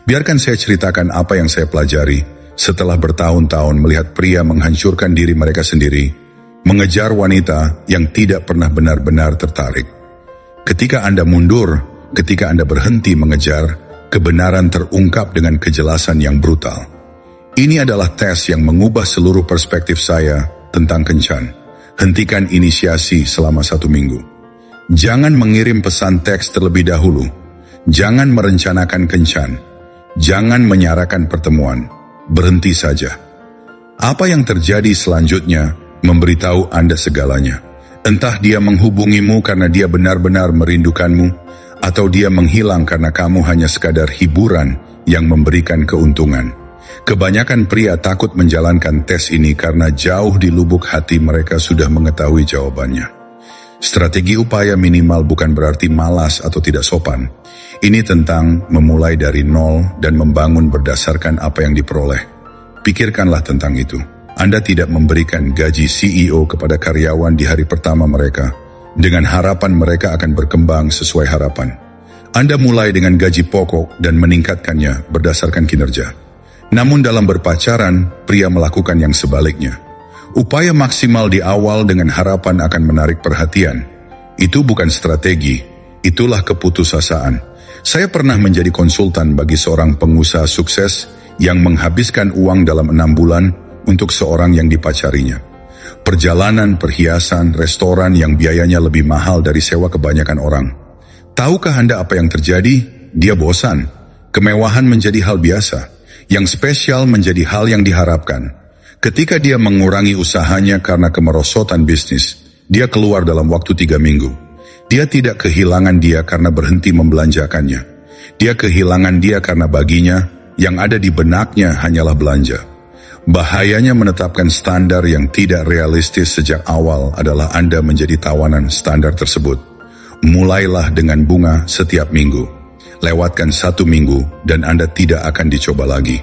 Biarkan saya ceritakan apa yang saya pelajari setelah bertahun-tahun melihat pria menghancurkan diri mereka sendiri, mengejar wanita yang tidak pernah benar-benar tertarik. Ketika Anda mundur, ketika Anda berhenti mengejar, kebenaran terungkap dengan kejelasan yang brutal. Ini adalah tes yang mengubah seluruh perspektif saya tentang kencan. Hentikan inisiasi selama 1 minggu. Jangan mengirim pesan teks terlebih dahulu. Jangan merencanakan kencan. Jangan menyarankan pertemuan. Berhenti saja. Apa yang terjadi selanjutnya memberitahu Anda segalanya. Entah dia menghubungimu karena dia benar-benar merindukanmu, atau dia menghilang karena kamu hanya sekadar hiburan yang memberikan keuntungan. Kebanyakan pria takut menjalankan tes ini karena jauh di lubuk hati mereka sudah mengetahui jawabannya. Strategi upaya minimal bukan berarti malas atau tidak sopan. Ini tentang memulai dari nol dan membangun berdasarkan apa yang diperoleh. Pikirkanlah tentang itu. Anda tidak memberikan gaji CEO kepada karyawan di hari pertama mereka, dengan harapan mereka akan berkembang sesuai harapan. Anda mulai dengan gaji pokok dan meningkatkannya berdasarkan kinerja. Namun dalam berpacaran, pria melakukan yang sebaliknya. Upaya maksimal di awal dengan harapan akan menarik perhatian. Itu bukan strategi, itulah keputusasaan. Saya pernah menjadi konsultan bagi seorang pengusaha sukses yang menghabiskan uang dalam 6 bulan untuk seorang yang dipacarinya. Perjalanan, perhiasan, restoran yang biayanya lebih mahal dari sewa kebanyakan orang. Tahukah Anda apa yang terjadi? Dia bosan. Kemewahan menjadi hal biasa. Yang spesial menjadi hal yang diharapkan. Ketika dia mengurangi usahanya karena kemerosotan bisnis, dia keluar dalam waktu 3 minggu. Dia tidak kehilangan dia karena berhenti membelanjakannya. Dia kehilangan dia karena baginya, yang ada di benaknya hanyalah belanja. Bahayanya menetapkan standar yang tidak realistis sejak awal adalah Anda menjadi tawanan standar tersebut. Mulailah dengan bunga setiap minggu. Lewatkan 1 minggu dan Anda tidak akan dicoba lagi.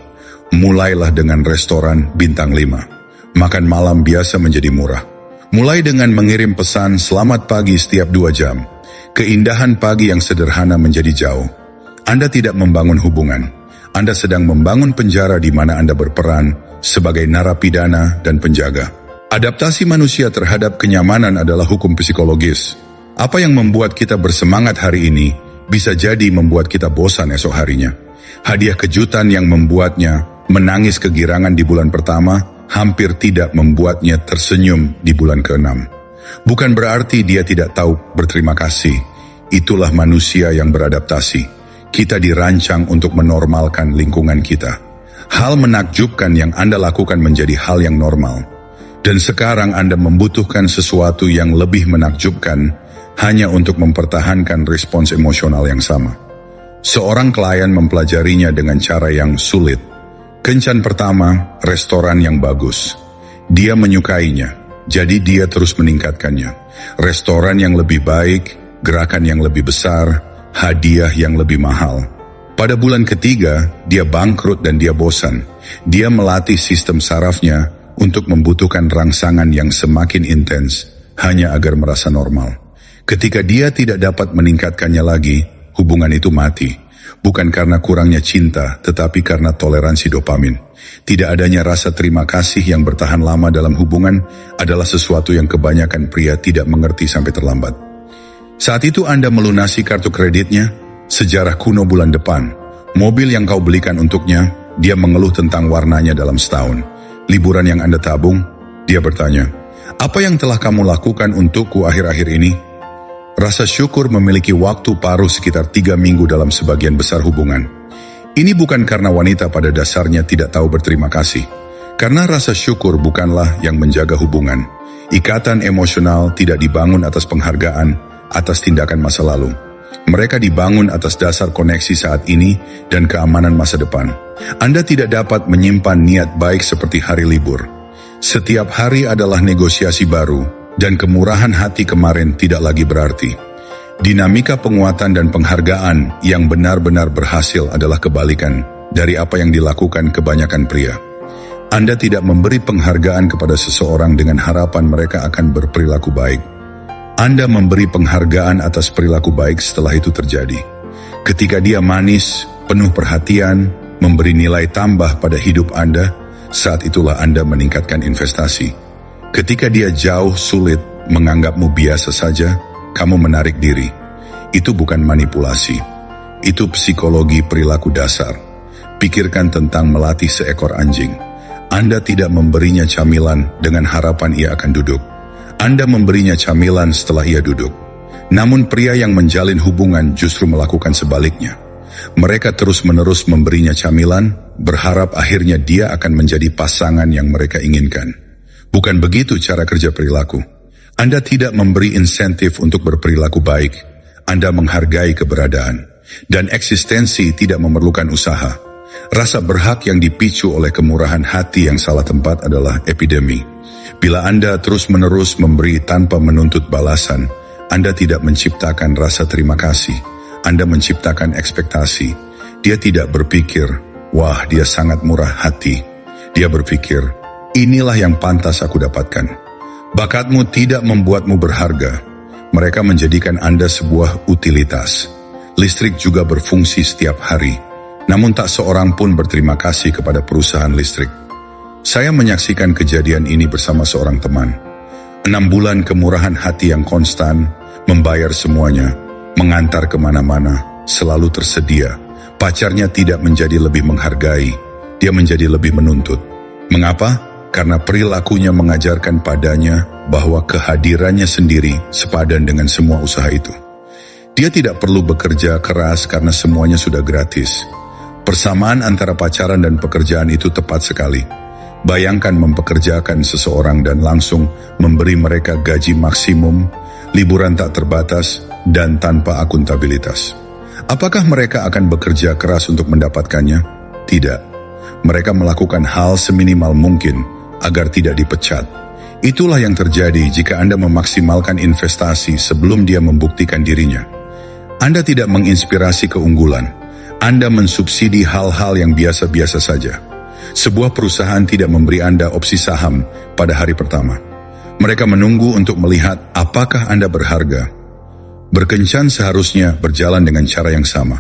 Mulailah dengan restoran bintang 5. Makan malam biasa menjadi murah. Mulai dengan mengirim pesan selamat pagi setiap 2 jam. Keindahan pagi yang sederhana menjadi jauh. Anda tidak membangun hubungan. Anda sedang membangun penjara di mana Anda berperan sebagai narapidana dan penjaga. Adaptasi manusia terhadap kenyamanan adalah hukum psikologis. Apa yang membuat kita bersemangat hari ini bisa jadi membuat kita bosan esok harinya. Hadiah kejutan yang membuatnya menangis kegirangan di bulan pertama hampir tidak membuatnya tersenyum di bulan ke-6. Bukan berarti dia tidak tahu berterima kasih. Itulah manusia yang beradaptasi. Kita dirancang untuk menormalkan lingkungan kita. Hal menakjubkan yang Anda lakukan menjadi hal yang normal. Dan sekarang Anda membutuhkan sesuatu yang lebih menakjubkan hanya untuk mempertahankan respons emosional yang sama. Seorang klien mempelajarinya dengan cara yang sulit. Kencan pertama, restoran yang bagus. Dia menyukainya, jadi dia terus meningkatkannya. Restoran yang lebih baik, gerakan yang lebih besar, hadiah yang lebih mahal. Pada bulan ketiga, dia bangkrut dan dia bosan. Dia melatih sistem sarafnya untuk membutuhkan rangsangan yang semakin intens, hanya agar merasa normal. Ketika dia tidak dapat meningkatkannya lagi, hubungan itu mati. Bukan karena kurangnya cinta, tetapi karena toleransi dopamin. Tidak adanya rasa terima kasih yang bertahan lama dalam hubungan adalah sesuatu yang kebanyakan pria tidak mengerti sampai terlambat. Saat itu Anda melunasi kartu kreditnya, sejarah kuno bulan depan. Mobil yang kau belikan untuknya, dia mengeluh tentang warnanya dalam setahun. Liburan yang Anda tabung, dia bertanya, apa yang telah kamu lakukan untukku akhir-akhir ini? Rasa syukur memiliki waktu paruh sekitar 3 minggu dalam sebagian besar hubungan. Ini bukan karena wanita pada dasarnya tidak tahu berterima kasih. Karena rasa syukur bukanlah yang menjaga hubungan. Ikatan emosional tidak dibangun atas penghargaan, atas tindakan masa lalu. Mereka dibangun atas dasar koneksi saat ini dan keamanan masa depan. Anda tidak dapat menyimpan niat baik seperti hari libur. Setiap hari adalah negosiasi baru. Dan kemurahan hati kemarin tidak lagi berarti. Dinamika penguatan dan penghargaan yang benar-benar berhasil adalah kebalikan dari apa yang dilakukan kebanyakan pria. Anda tidak memberi penghargaan kepada seseorang dengan harapan mereka akan berperilaku baik. Anda memberi penghargaan atas perilaku baik setelah itu terjadi. Ketika dia manis, penuh perhatian, memberi nilai tambah pada hidup Anda, saat itulah Anda meningkatkan investasi. Ketika dia jauh sulit, menganggapmu biasa saja, kamu menarik diri. Itu bukan manipulasi. Itu psikologi perilaku dasar. Pikirkan tentang melatih seekor anjing. Anda tidak memberinya camilan dengan harapan ia akan duduk. Anda memberinya camilan setelah ia duduk. Namun pria yang menjalin hubungan justru melakukan sebaliknya. Mereka terus-menerus memberinya camilan, berharap akhirnya dia akan menjadi pasangan yang mereka inginkan. Bukan begitu cara kerja perilaku. Anda tidak memberi insentif untuk berperilaku baik. Anda menghargai keberadaan. Dan eksistensi tidak memerlukan usaha. Rasa berhak yang dipicu oleh kemurahan hati yang salah tempat adalah epidemi. Bila Anda terus-menerus memberi tanpa menuntut balasan, Anda tidak menciptakan rasa terima kasih. Anda menciptakan ekspektasi. Dia tidak berpikir, wah dia sangat murah hati. Dia berpikir, inilah yang pantas aku dapatkan. Bakatmu tidak membuatmu berharga. Mereka menjadikan Anda sebuah utilitas. Listrik juga berfungsi setiap hari. Namun tak seorang pun berterima kasih kepada perusahaan listrik. Saya menyaksikan kejadian ini bersama seorang teman. 6 bulan kemurahan hati yang konstan, membayar semuanya, mengantar kemana-mana, selalu tersedia. Pacarnya tidak menjadi lebih menghargai, dia menjadi lebih menuntut. Mengapa? Karena perilakunya mengajarkan padanya bahwa kehadirannya sendiri sepadan dengan semua usaha itu. Dia tidak perlu bekerja keras karena semuanya sudah gratis. Persamaan antara pacaran dan pekerjaan itu tepat sekali. Bayangkan mempekerjakan seseorang dan langsung memberi mereka gaji maksimum, liburan tak terbatas, dan tanpa akuntabilitas. Apakah mereka akan bekerja keras untuk mendapatkannya? Tidak. Mereka melakukan hal seminimal mungkin agar tidak dipecat. Itulah yang terjadi jika Anda memaksimalkan investasi sebelum dia membuktikan dirinya. Anda tidak menginspirasi keunggulan. Anda mensubsidi hal-hal yang biasa-biasa saja. Sebuah perusahaan tidak memberi Anda opsi saham pada hari pertama. Mereka menunggu untuk melihat apakah Anda berharga. Berkencan seharusnya berjalan dengan cara yang sama.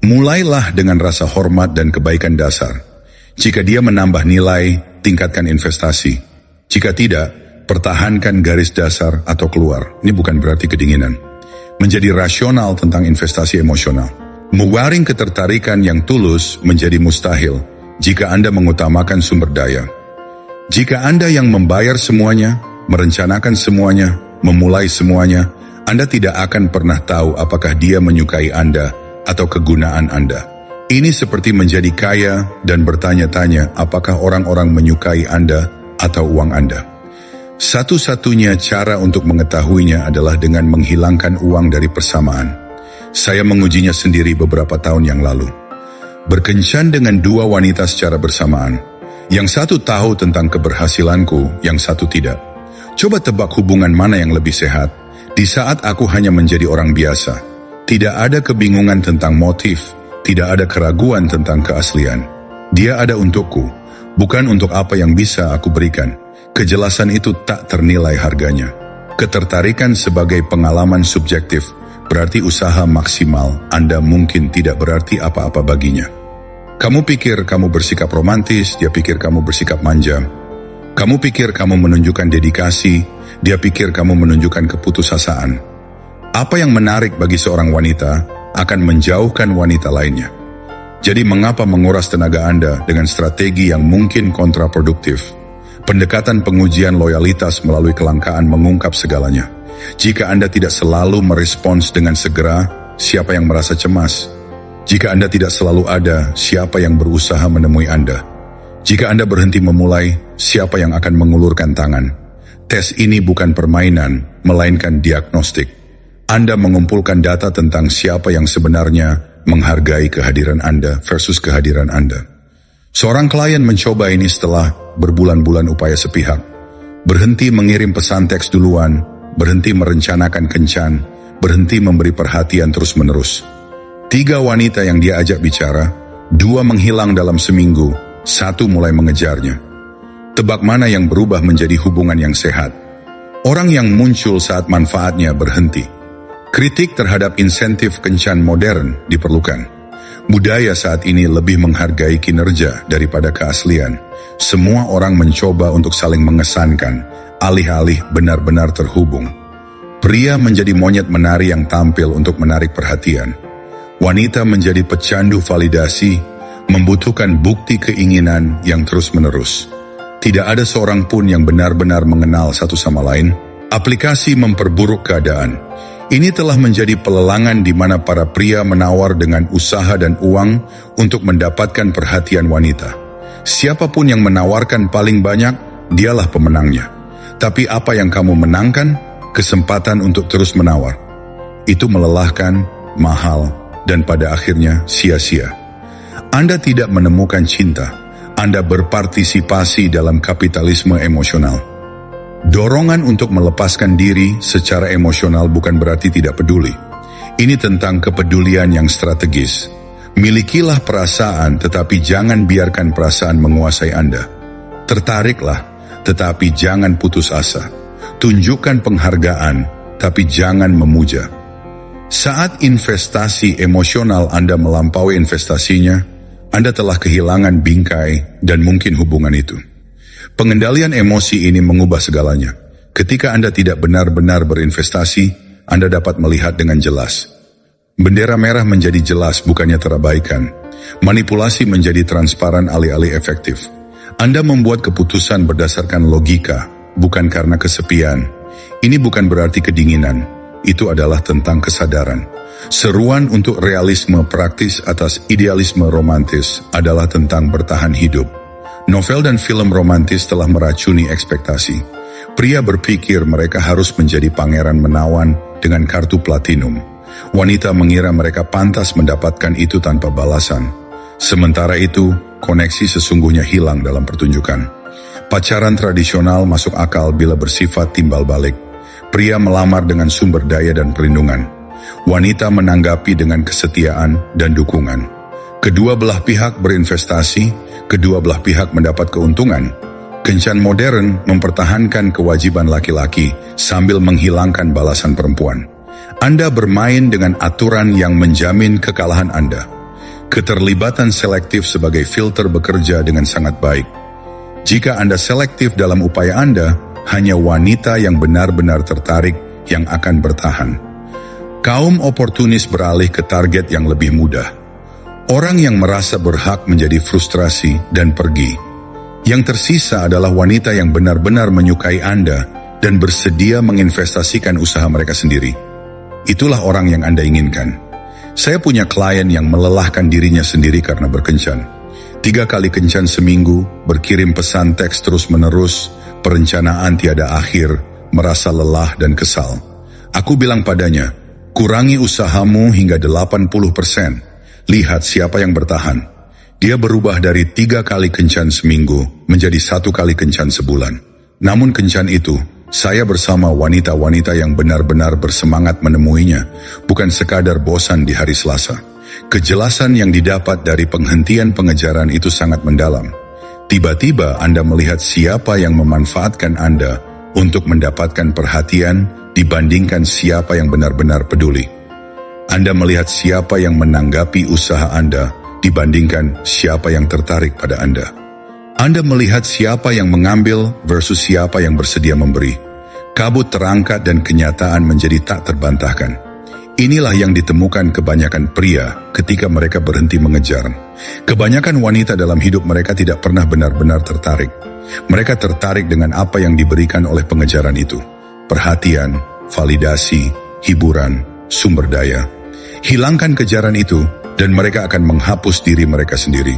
Mulailah dengan rasa hormat dan kebaikan dasar. Jika dia menambah nilai, tingkatkan investasi. Jika tidak, pertahankan garis dasar atau keluar. Ini bukan berarti kedinginan. Menjadi rasional tentang investasi emosional. Mewaring ketertarikan yang tulus menjadi mustahil jika Anda mengutamakan sumber daya. Jika Anda yang membayar semuanya, merencanakan semuanya, memulai semuanya, Anda tidak akan pernah tahu apakah dia menyukai Anda atau kegunaan Anda. Ini seperti menjadi kaya dan bertanya-tanya apakah orang-orang menyukai Anda atau uang Anda. Satu-satunya cara untuk mengetahuinya adalah dengan menghilangkan uang dari persamaan. Saya mengujinya sendiri beberapa tahun yang lalu. Berkencan dengan 2 wanita secara bersamaan. Yang satu tahu tentang keberhasilanku, yang satu tidak. Coba tebak hubungan mana yang lebih sehat. Di saat aku hanya menjadi orang biasa. Tidak ada kebingungan tentang motif. Tidak ada keraguan tentang keaslian. Dia ada untukku, bukan untuk apa yang bisa aku berikan. Kejelasan itu tak ternilai harganya. Ketertarikan sebagai pengalaman subjektif, berarti usaha maksimal Anda mungkin tidak berarti apa-apa baginya. Kamu pikir kamu bersikap romantis, dia pikir kamu bersikap manja. Kamu pikir kamu menunjukkan dedikasi, dia pikir kamu menunjukkan keputusasaan. Apa yang menarik bagi seorang wanita akan menjauhkan wanita lainnya. Jadi mengapa menguras tenaga Anda dengan strategi yang mungkin kontraproduktif? Pendekatan pengujian loyalitas melalui kelangkaan mengungkap segalanya. Jika Anda tidak selalu merespons dengan segera, siapa yang merasa cemas? Jika Anda tidak selalu ada, siapa yang berusaha menemui Anda? Jika Anda berhenti memulai, siapa yang akan mengulurkan tangan? Tes ini bukan permainan, melainkan diagnostik. Anda mengumpulkan data tentang siapa yang sebenarnya menghargai kehadiran Anda versus kehadiran Anda. Seorang klien mencoba ini setelah berbulan-bulan upaya sepihak. Berhenti mengirim pesan teks duluan, berhenti merencanakan kencan, berhenti memberi perhatian terus-menerus. 3 wanita yang dia ajak bicara, 2 menghilang dalam seminggu, 1 mulai mengejarnya. Tebak mana yang berubah menjadi hubungan yang sehat? Orang yang muncul saat manfaatnya berhenti. Kritik terhadap insentif kencan modern diperlukan. Budaya saat ini lebih menghargai kinerja daripada keaslian. Semua orang mencoba untuk saling mengesankan, alih-alih benar-benar terhubung. Pria menjadi monyet menari yang tampil untuk menarik perhatian. Wanita menjadi pecandu validasi, membutuhkan bukti keinginan yang terus-menerus. Tidak ada seorang pun yang benar-benar mengenal satu sama lain. Aplikasi memperburuk keadaan. Ini telah menjadi pelelangan di mana para pria menawar dengan usaha dan uang untuk mendapatkan perhatian wanita. Siapapun yang menawarkan paling banyak, dialah pemenangnya. Tapi apa yang kamu menangkan? Kesempatan untuk terus menawar. Itu melelahkan, mahal, dan pada akhirnya sia-sia. Anda tidak menemukan cinta. Anda berpartisipasi dalam kapitalisme emosional. Dorongan untuk melepaskan diri secara emosional bukan berarti tidak peduli. Ini tentang kepedulian yang strategis. Milikilah perasaan, tetapi jangan biarkan perasaan menguasai Anda. Tertariklah, tetapi jangan putus asa. Tunjukkan penghargaan, tapi jangan memuja. Saat investasi emosional Anda melampaui investasinya, Anda telah kehilangan bingkai dan mungkin hubungan itu. Pengendalian emosi ini mengubah segalanya. Ketika Anda tidak benar-benar berinvestasi, Anda dapat melihat dengan jelas. Bendera merah menjadi jelas, bukannya terabaikan. Manipulasi menjadi transparan alih-alih efektif. Anda membuat keputusan berdasarkan logika, bukan karena kesepian. Ini bukan berarti kedinginan. Itu adalah tentang kesadaran. Seruan untuk realisme praktis atas idealisme romantis adalah tentang bertahan hidup. Novel dan film romantis telah meracuni ekspektasi. Pria berpikir mereka harus menjadi pangeran menawan dengan kartu platinum. Wanita mengira mereka pantas mendapatkan itu tanpa balasan. Sementara itu, koneksi sesungguhnya hilang dalam pertunjukan. Pacaran tradisional masuk akal bila bersifat timbal balik. Pria melamar dengan sumber daya dan perlindungan. Wanita menanggapi dengan kesetiaan dan dukungan. Kedua belah pihak berinvestasi, kedua belah pihak mendapat keuntungan. Kencan modern mempertahankan kewajiban laki-laki sambil menghilangkan balasan perempuan. Anda bermain dengan aturan yang menjamin kekalahan Anda. Keterlibatan selektif sebagai filter bekerja dengan sangat baik. Jika Anda selektif dalam upaya Anda, hanya wanita yang benar-benar tertarik yang akan bertahan. Kaum oportunis beralih ke target yang lebih mudah. Orang yang merasa berhak menjadi frustrasi dan pergi. Yang tersisa adalah wanita yang benar-benar menyukai Anda dan bersedia menginvestasikan usaha mereka sendiri. Itulah orang yang Anda inginkan. Saya punya klien yang melelahkan dirinya sendiri karena berkencan. 3 kali kencan seminggu, berkirim pesan teks terus-menerus, perencanaan tiada akhir, merasa lelah dan kesal. Aku bilang padanya, kurangi usahamu hingga 80%. Lihat siapa yang bertahan. Dia berubah dari 3 kali kencan seminggu menjadi 1 kali kencan sebulan. Namun kencan itu, saya bersama wanita-wanita yang benar-benar bersemangat menemuinya, bukan sekadar bosan di hari Selasa. Kejelasan yang didapat dari penghentian pengejaran itu sangat mendalam. Tiba-tiba Anda melihat siapa yang memanfaatkan Anda untuk mendapatkan perhatian dibandingkan siapa yang benar-benar peduli. Anda melihat siapa yang menanggapi usaha Anda dibandingkan siapa yang tertarik pada Anda. Anda melihat siapa yang mengambil versus siapa yang bersedia memberi. Kabut terangkat dan kenyataan menjadi tak terbantahkan. Inilah yang ditemukan kebanyakan pria ketika mereka berhenti mengejar. Kebanyakan wanita dalam hidup mereka tidak pernah benar-benar tertarik. Mereka tertarik dengan apa yang diberikan oleh pengejaran itu. Perhatian, validasi, hiburan, sumber daya. Hilangkan kejaran itu dan mereka akan menghapus diri mereka sendiri.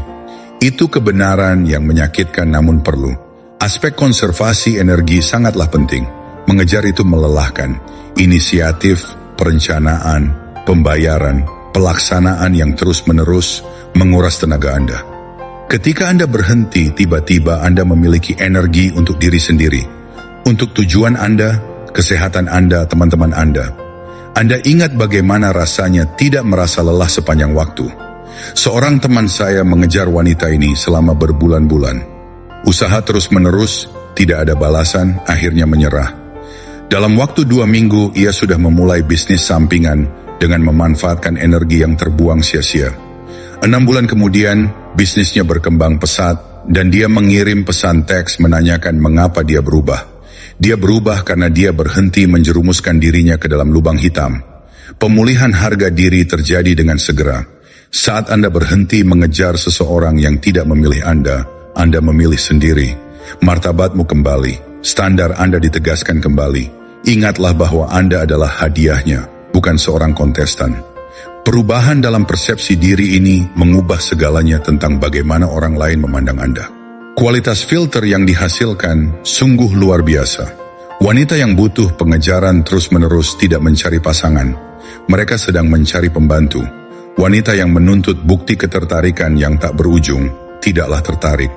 Itu kebenaran yang menyakitkan namun perlu. Aspek konservasi energi sangatlah penting. Mengejar itu melelahkan. Inisiatif, perencanaan, pembayaran, pelaksanaan yang terus-menerus menguras tenaga Anda. Ketika Anda berhenti, tiba-tiba Anda memiliki energi untuk diri sendiri. Untuk tujuan Anda, kesehatan Anda, teman-teman Anda. Anda ingat bagaimana rasanya tidak merasa lelah sepanjang waktu. Seorang teman saya mengejar wanita ini selama berbulan-bulan. Usaha terus-menerus, tidak ada balasan, akhirnya menyerah. Dalam waktu 2 minggu, ia sudah memulai bisnis sampingan dengan memanfaatkan energi yang terbuang sia-sia. 6 bulan kemudian, bisnisnya berkembang pesat dan dia mengirim pesan teks menanyakan mengapa dia berubah. Dia berubah karena dia berhenti menjerumuskan dirinya ke dalam lubang hitam. Pemulihan harga diri terjadi dengan segera. Saat Anda berhenti mengejar seseorang yang tidak memilih Anda memilih sendiri. Martabatmu kembali, standar Anda ditegaskan kembali. Ingatlah bahwa Anda adalah hadiahnya, bukan seorang kontestan. Perubahan dalam persepsi diri ini mengubah segalanya tentang bagaimana orang lain memandang Anda. Kualitas filter yang dihasilkan sungguh luar biasa. Wanita yang butuh pengejaran terus-menerus tidak mencari pasangan. Mereka sedang mencari pembantu. Wanita yang menuntut bukti ketertarikan yang tak berujung, tidaklah tertarik.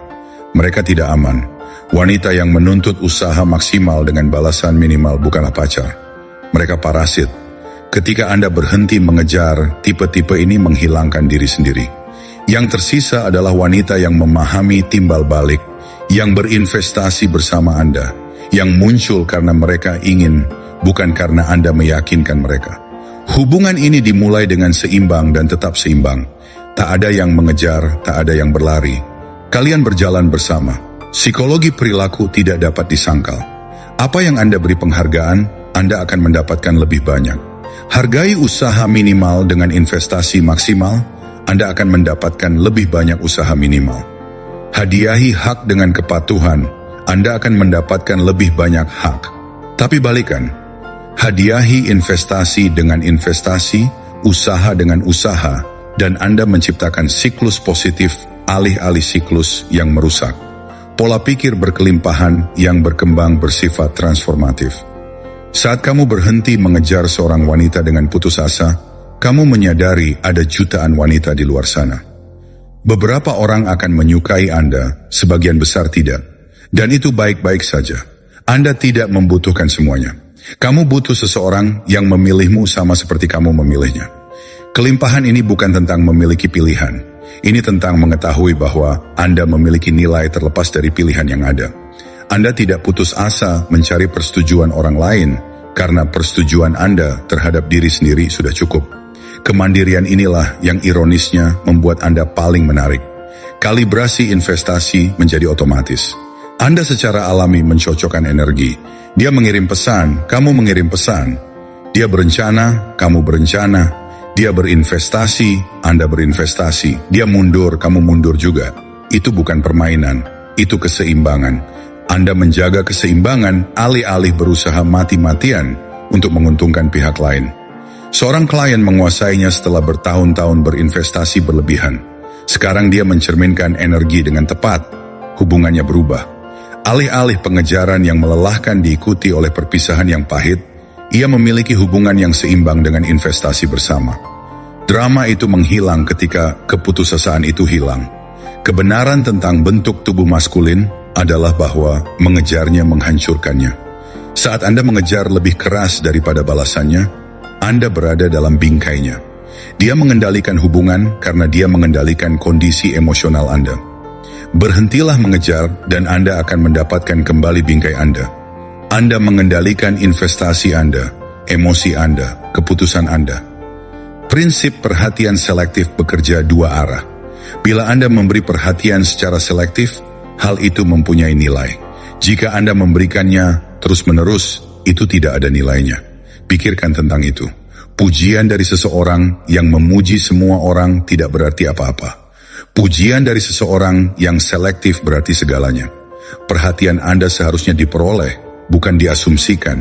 Mereka tidak aman. Wanita yang menuntut usaha maksimal dengan balasan minimal bukanlah pacar. Mereka parasit. Ketika Anda berhenti mengejar, tipe-tipe ini menghilangkan diri sendiri. Yang tersisa adalah wanita yang memahami timbal balik, yang berinvestasi bersama Anda, yang muncul karena mereka ingin, bukan karena Anda meyakinkan mereka. Hubungan ini dimulai dengan seimbang dan tetap seimbang. Tak ada yang mengejar, tak ada yang berlari. Kalian berjalan bersama. Psikologi perilaku tidak dapat disangkal. Apa yang Anda beri penghargaan, Anda akan mendapatkan lebih banyak. Hargai usaha minimal dengan investasi maksimal, Anda akan mendapatkan lebih banyak usaha minimal. Hadiahi hak dengan kepatuhan, Anda akan mendapatkan lebih banyak hak. Tapi balikan, hadiahi investasi dengan investasi, usaha dengan usaha, dan Anda menciptakan siklus positif alih-alih siklus yang merusak. Pola pikir berkelimpahan yang berkembang bersifat transformatif. Saat kamu berhenti mengejar seorang wanita dengan putus asa, kamu menyadari ada jutaan wanita di luar sana. Beberapa orang akan menyukai Anda, sebagian besar tidak. Dan itu baik-baik saja. Anda tidak membutuhkan semuanya. Kamu butuh seseorang yang memilihmu sama seperti kamu memilihnya. Kelimpahan ini bukan tentang memiliki pilihan. Ini tentang mengetahui bahwa Anda memiliki nilai terlepas dari pilihan yang ada. Anda tidak putus asa mencari persetujuan orang lain karena persetujuan Anda terhadap diri sendiri sudah cukup. Kemandirian inilah yang ironisnya membuat Anda paling menarik. Kalibrasi investasi menjadi otomatis. Anda secara alami mencocokkan energi. Dia mengirim pesan, kamu mengirim pesan. Dia berencana, kamu berencana. Dia berinvestasi, Anda berinvestasi. Dia mundur, kamu mundur juga. Itu bukan permainan, itu keseimbangan. Anda menjaga keseimbangan alih-alih berusaha mati-matian untuk menguntungkan pihak lain. Seorang klien menguasainya setelah bertahun-tahun berinvestasi berlebihan. Sekarang dia mencerminkan energi dengan tepat. Hubungannya berubah. Alih-alih pengejaran yang melelahkan diikuti oleh perpisahan yang pahit, ia memiliki hubungan yang seimbang dengan investasi bersama. Drama itu menghilang ketika keputusasaan itu hilang. Kebenaran tentang bentuk tubuh maskulin adalah bahwa mengejarnya menghancurkannya. Saat Anda mengejar lebih keras daripada balasannya, Anda berada dalam bingkainya. Dia mengendalikan hubungan karena dia mengendalikan kondisi emosional Anda. Berhentilah mengejar dan Anda akan mendapatkan kembali bingkai Anda. Anda mengendalikan investasi Anda, emosi Anda, keputusan Anda. Prinsip perhatian selektif bekerja dua arah. Bila Anda memberi perhatian secara selektif, hal itu mempunyai nilai. Jika Anda memberikannya terus-menerus, itu tidak ada nilainya. Pikirkan tentang itu. Pujian dari seseorang yang memuji semua orang tidak berarti apa-apa. Pujian dari seseorang yang selektif berarti segalanya. Perhatian Anda seharusnya diperoleh, bukan diasumsikan.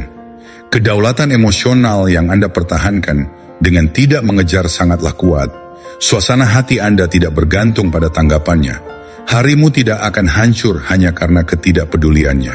Kedaulatan emosional yang Anda pertahankan dengan tidak mengejar sangatlah kuat. Suasana hati Anda tidak bergantung pada tanggapannya. Harimu tidak akan hancur hanya karena ketidakpeduliannya.